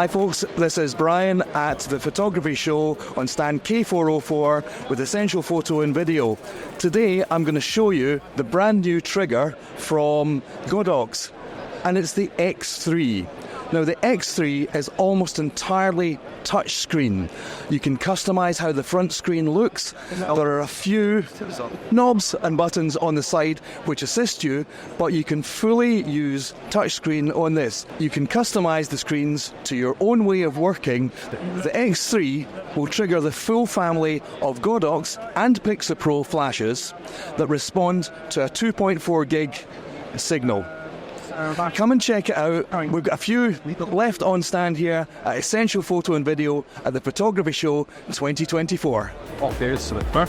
Hi folks, this is Brian at the Photography Show on stand K404 with Essential Photo and Video. Today I'm going to show you the brand new trigger from Godox, and it's the X3. Now the X3 is almost entirely touchscreen. You can customize how the front screen looks. There are a few knobs and buttons on the side which assist you, but you can fully use touchscreen on this. You can customize the screens to your own way of working. The X3 will trigger the full family of Godox and Pixapro flashes that respond to a 2.4 gig signal. Come and check it out. We've got a few left on stand here at Essential Photo and Video at the Photography Show 2024. Okay, super.